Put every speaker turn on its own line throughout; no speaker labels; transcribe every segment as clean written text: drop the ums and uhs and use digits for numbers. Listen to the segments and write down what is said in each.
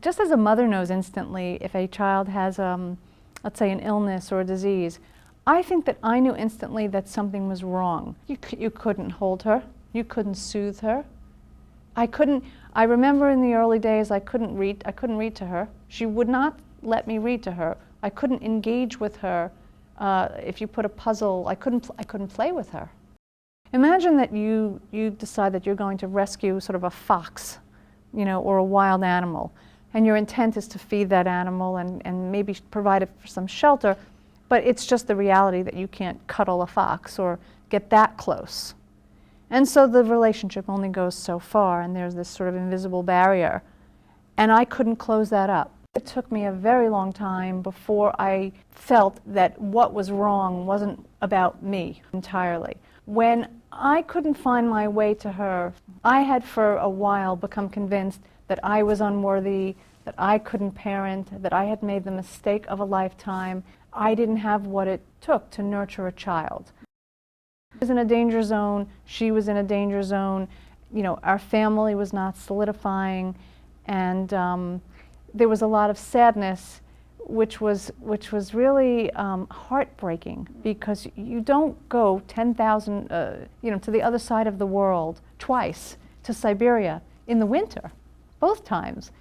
just as a mother knows instantly if a child has, let's say, an illness or a disease, I think that I knew instantly that something was wrong. You couldn't hold her. You couldn't soothe her. I remember in the early days I couldn't read to her. She would not let me read to her. I couldn't engage with her. If you put a puzzle, I couldn't play with her. Imagine that you decide that you're going to rescue sort of a fox, or a wild animal, and your intent is to feed that animal and maybe provide it for some shelter, but it's just the reality that you can't cuddle a fox or get that close. And so the relationship only goes so far, and there's this sort of invisible barrier. And I couldn't close that up. It took me a very long time before I felt that what was wrong wasn't about me entirely. When I couldn't find my way to her, I had for a while become convinced that I was unworthy, that I couldn't parent, that I had made the mistake of a lifetime. I didn't have what it took to nurture a child. I was in a danger zone, she was in a danger zone, our family was not solidifying, and there was a lot of sadness, which was really heartbreaking, because you don't go 10,000, to the other side of the world twice, to Siberia, in the winter, both times,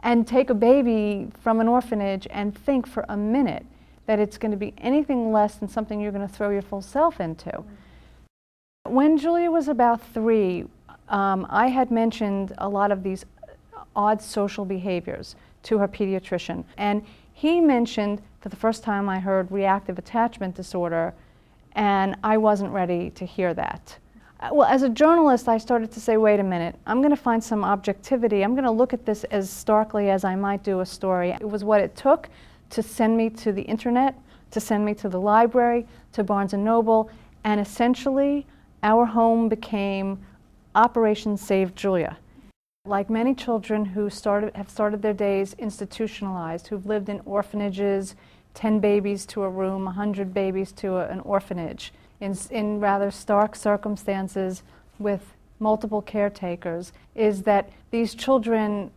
and take a baby from an orphanage and think for a minute that it's going to be anything less than something you're going to throw your full self into. When Julia was about 3, I had mentioned a lot of these odd social behaviors to her pediatrician, and he mentioned, for the first time I heard, reactive attachment disorder, and I wasn't ready to hear that. Well, as a journalist, I started to say, wait a minute, I'm going to find some objectivity. I'm going to look at this as starkly as I might do a story. It was what it took to send me to the internet, to send me to the library, to Barnes & Noble, and essentially our home became Operation Save Julia. Like many children who have started their days institutionalized, who've lived in orphanages, 10 babies to a room, 100 babies to an orphanage, in rather stark circumstances with multiple caretakers, is that these children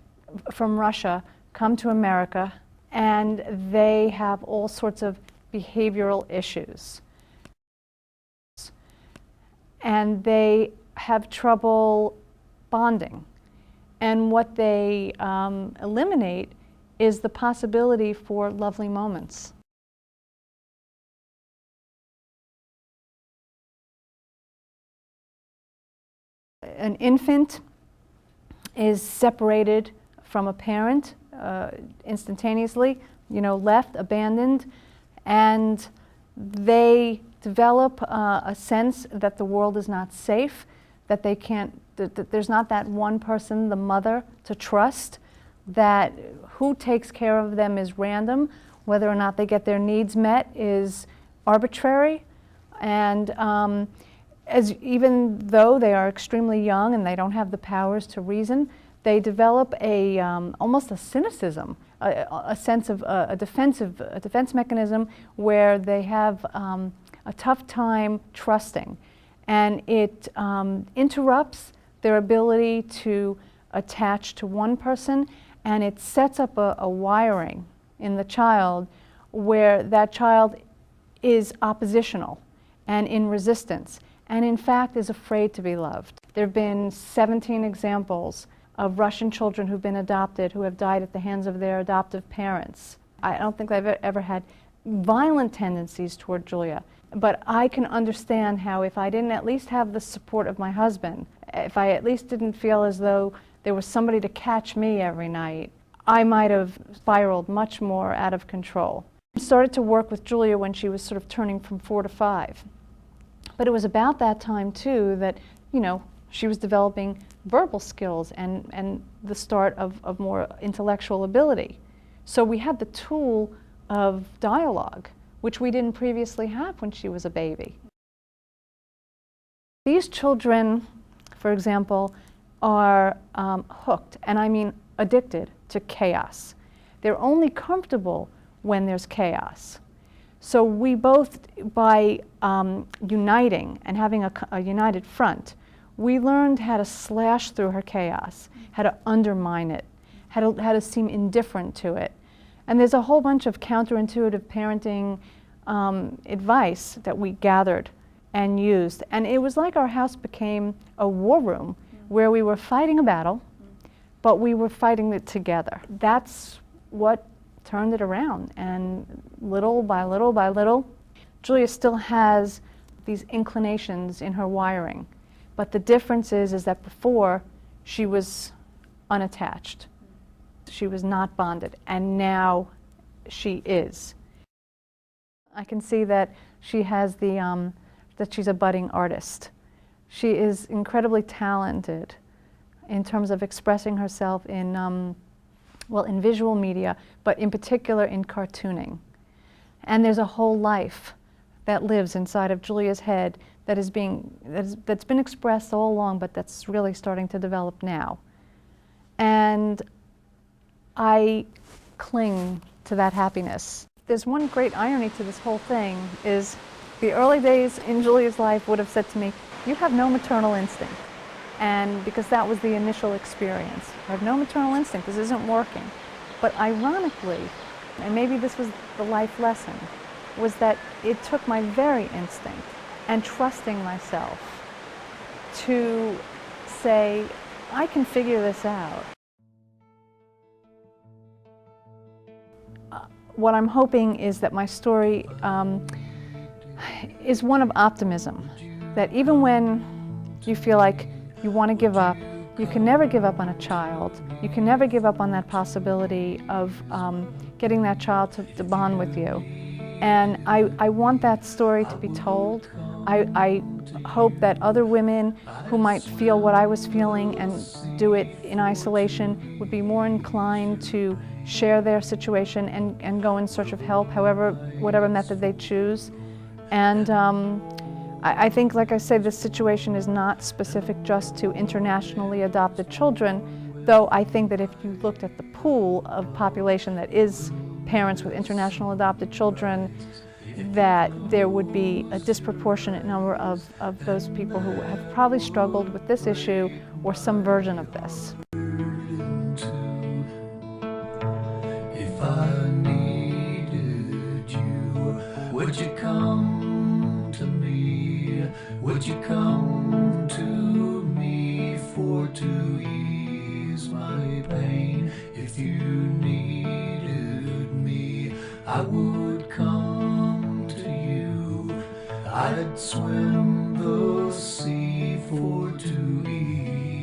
from Russia come to America and they have all sorts of behavioral issues. And they have trouble bonding. And what they eliminate is the possibility for lovely moments. An infant is separated from a parent instantaneously, left, abandoned, and they develop a sense that the world is not safe, that they can't, that there's not that one person, the mother, to trust, that who takes care of them is random, whether or not they get their needs met is arbitrary, and even though they are extremely young and they don't have the powers to reason, they develop almost a cynicism, a sense of a defense mechanism where they have a tough time trusting, and it interrupts their ability to attach to one person, and it sets up a wiring in the child where that child is oppositional and in resistance, and in fact is afraid to be loved. There have been 17 examples of Russian children who've been adopted who have died at the hands of their adoptive parents. I don't think I've ever had violent tendencies toward Julia, but I can understand how if I didn't at least have the support of my husband, if I at least didn't feel as though there was somebody to catch me every night, I might have spiraled much more out of control. I started to work with Julia when she was sort of turning from 4 to 5. But it was about that time, too, that, she was developing verbal skills and the start of more intellectual ability. So we had the tool of dialogue, which we didn't previously have when she was a baby. These children, for example, are hooked, and I mean addicted, to chaos. They're only comfortable when there's chaos. So we both, by uniting and having a united front, we learned how to slash through her chaos, how to undermine it, had to seem indifferent to it. And there's a whole bunch of counterintuitive parenting advice that we gathered and used. And it was like our house became a war room where we were fighting a battle, but we were fighting it together. That's what turned it around. And little by little by little, Julia still has these inclinations in her wiring. But the difference is that before, she was unattached. She was not bonded, and now she is. I can see that she has that she's a budding artist. She is incredibly talented in terms of expressing herself in, well, in visual media, but in particular in cartooning. And there's a whole life that lives inside of Julia's head that's been expressed all along, but that's really starting to develop now. And I cling to that happiness. There's one great irony to this whole thing is the early days in Julia's life would have said to me, you have no maternal instinct. And because that was the initial experience. I have no maternal instinct, this isn't working. But ironically, and maybe this was the life lesson, was that it took my very instinct and trusting myself to say, I can figure this out. What I'm hoping is that my story is one of optimism, that even when you feel like you want to give up, you can never give up on a child. You can never give up on that possibility of getting that child to bond with you. And I want that story to be told. I hope that other women who might feel what I was feeling and do it in isolation would be more inclined to share their situation and go in search of help, whatever method they choose. And I think, like I said, this situation is not specific just to internationally adopted children, though I think that if you looked at the pool of population that is parents with international adopted children, that there would be a disproportionate number of those people who have probably struggled with this issue or some version of this.
If I needed you, would you come to me? Would you come to me to ease my pain? If you needed me, I would come to you. I'd swim the sea to ease